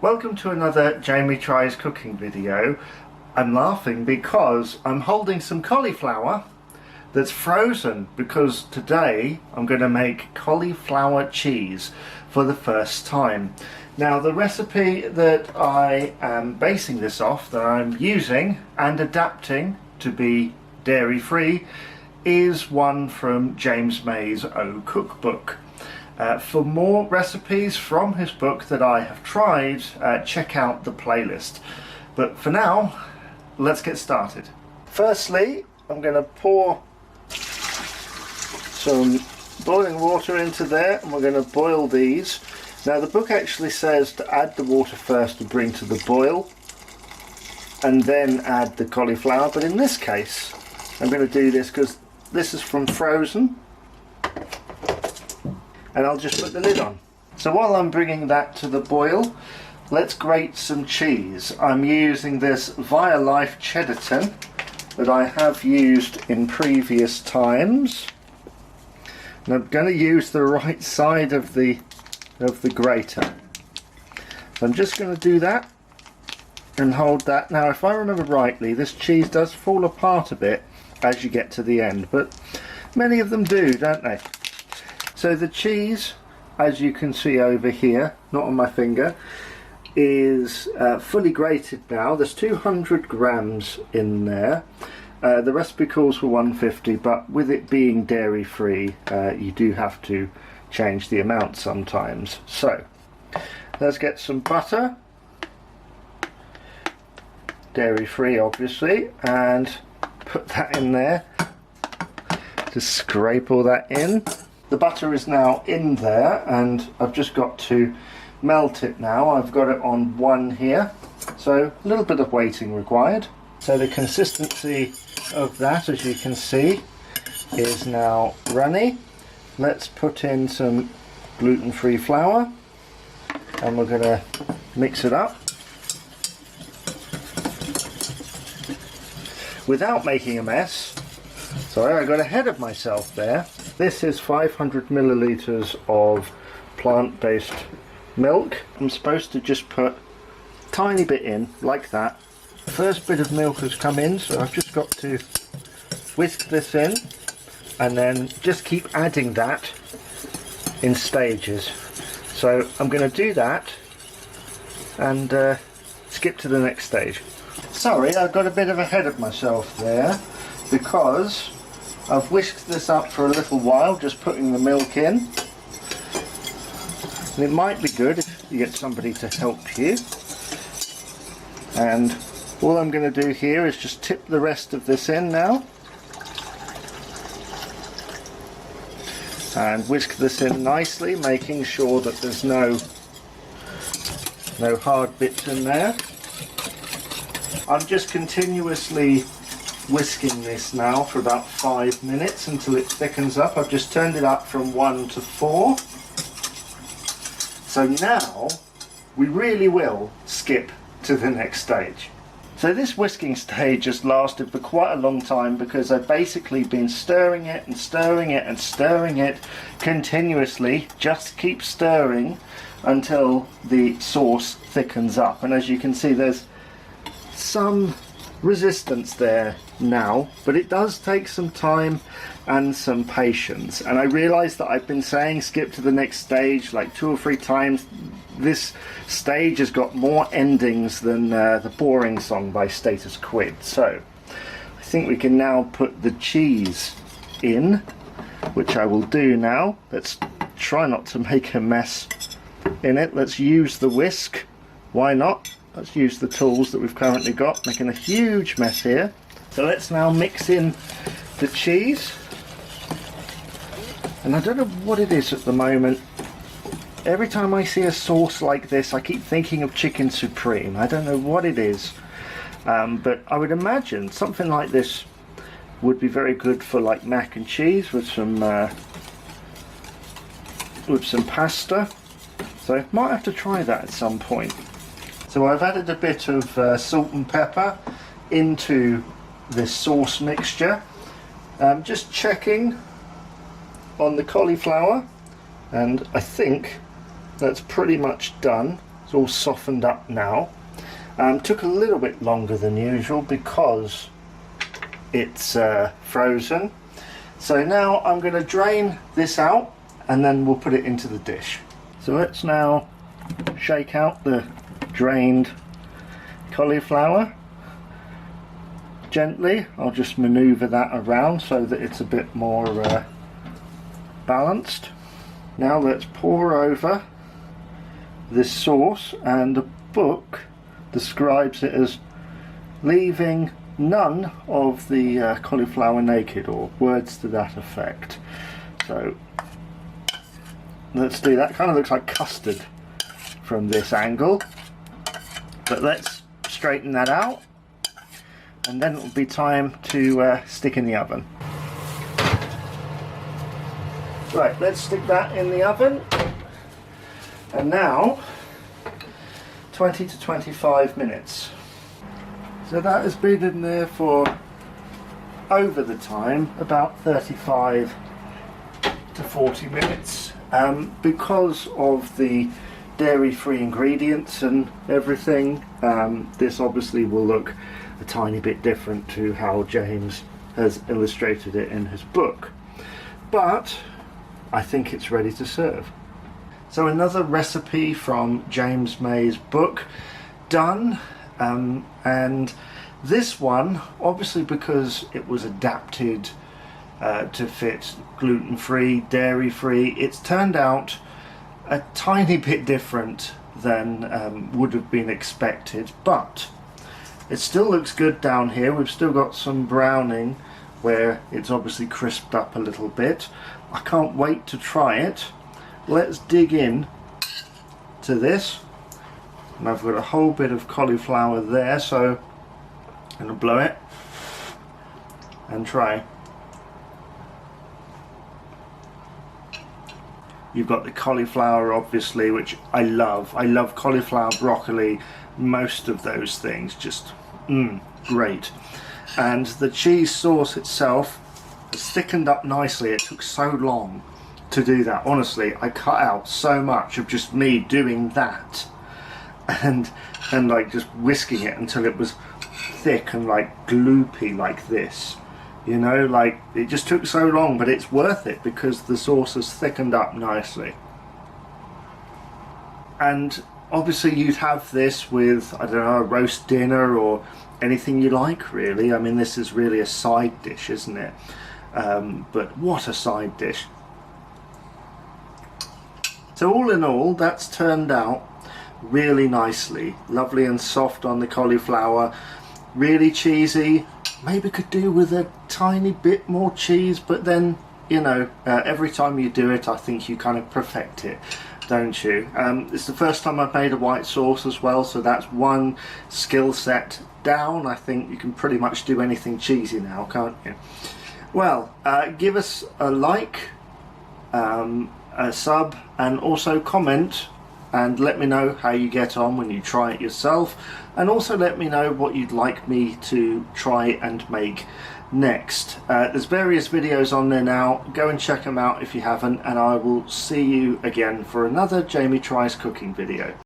Welcome to another Jamie Tries Cooking video. I'm laughing because I'm holding some cauliflower that's frozen because today I'm going to make cauliflower cheese for the first time. Now the recipe that I am basing this off, that I'm using and adapting to be dairy free, is one from James May's O Cookbook. For more recipes from his book that I have tried, check out the playlist. But for now, let's get started. Firstly, I'm going to pour some boiling water into there and we're going to boil these. Now the book actually says to add the water first and bring to the boil and then add the cauliflower, but in this case I'm going to do this because this is from frozen. And I'll just put the lid on. So while I'm bringing that to the boil, let's grate some cheese. I'm using this Dyer Life Cheddarton that I have used in previous times. And I'm going to use the right side of the grater. So I'm just going to do that and hold that. Now if I remember rightly, this cheese does fall apart a bit as you get to the end, but many of them do, don't they? So the cheese, as you can see over here, not on my finger, is fully grated now. There's 200 grams in there. The recipe calls for 150, but with it being dairy free, you do have to change the amount sometimes. So let's get some butter, dairy free obviously, and put that in there. Just scrape all that in. The butter is now in there and I've just got to melt it now. I've got it on 1 here, so a little bit of waiting required. So the consistency of that, as you can see, is now runny. Let's put in some gluten-free flour and we're going to mix it up without making a mess. Sorry, I got ahead of myself there. This is 500 milliliters of plant-based milk. I'm supposed to just put a tiny bit in, like that. The first bit of milk has come in, so I've just got to whisk this in and then just keep adding that in stages. So I'm going to do that and skip to the next stage. Sorry, I got a bit ahead of myself there because I've whisked this up for a little while, just putting the milk in. And it might be good if you get somebody to help you. And all I'm going to do here is just tip the rest of this in now. And whisk this in nicely, making sure that there's no hard bits in there. I'm just continuously whisking this now for about 5 minutes until it thickens up. I've just turned it up from 1 to 4. So now we really will skip to the next stage. So this whisking stage has lasted for quite a long time because I've basically been stirring it and stirring it and stirring it continuously. Just keep stirring until the sauce thickens up. And as you can see, there's some resistance there now, but it does take some time and some patience. And I realise that I've been saying skip to the next stage like 2 or 3 times. This stage has got more endings than the boring song by Status Quid. So I think we can now put the cheese in, which I will do now. Let's try not to make a mess in it. Let's use the whisk. Why not? Let's use the tools that we've currently got, making a huge mess here. So let's now mix in the cheese. And I don't know what it is at the moment. Every time I see a sauce like this, I keep thinking of Chicken Supreme. I don't know what it is. But I would imagine something like this would be very good for like mac and cheese with some pasta. So I might have to try that at some point. So I've added a bit of salt and pepper into this sauce mixture. Just checking on the cauliflower, and I think that's pretty much done. It's all softened up now. Took a little bit longer than usual because it's frozen. So now I'm going to drain this out and then we'll put it into the dish. So let's now shake out the drained cauliflower gently. I'll just maneuver that around so that it's a bit more balanced. Now let's pour over this sauce, and the book describes it as leaving none of the cauliflower naked, or words to that effect. So let's do that. Kind of looks like custard from this angle, but let's straighten that out and then it'll be time to stick in the oven. Right, let's stick that in the oven, and now 20 to 25 minutes. So that has been in there for, over the time, about 35 to 40 minutes. Because of the dairy-free ingredients and everything, this obviously will look a tiny bit different to how James has illustrated it in his book. But I think it's ready to serve. So another recipe from James May's book done, and this one, obviously because it was adapted to fit gluten-free, dairy-free, it's turned out a tiny bit different than would have been expected, but it still looks good down here. We've still got some browning where it's obviously crisped up a little bit. I can't wait to try it. Let's dig in to this, and I've got a whole bit of cauliflower there, so I'm going to blow it and try. You've got the cauliflower, obviously, which I love. I love cauliflower, broccoli, most of those things, just great. And the cheese sauce itself has thickened up nicely. It took so long to do that. Honestly, I cut out so much of just me doing that and like just whisking it until it was thick and like gloopy like this. You know, like, it just took so long, but it's worth it because the sauce has thickened up nicely. And obviously you'd have this with, I don't know, a roast dinner or anything you like, really. I mean, this is really a side dish, isn't it? But what a side dish. So all in all, that's turned out really nicely. Lovely and soft on the cauliflower, really cheesy. Maybe could do with a tiny bit more cheese, but then, you know, every time you do it, I think you kind of perfect it, don't you? It's the first time I've made a white sauce as well, so that's one skill set down. I think you can pretty much do anything cheesy now, can't you? Well, give us a like, a sub, and also comment and let me know how you get on when you try it yourself, and also let me know what you'd like me to try and make next. There's various videos on there now. Go and check them out if you haven't, and I will see you again for another Jamie Tries Cooking video.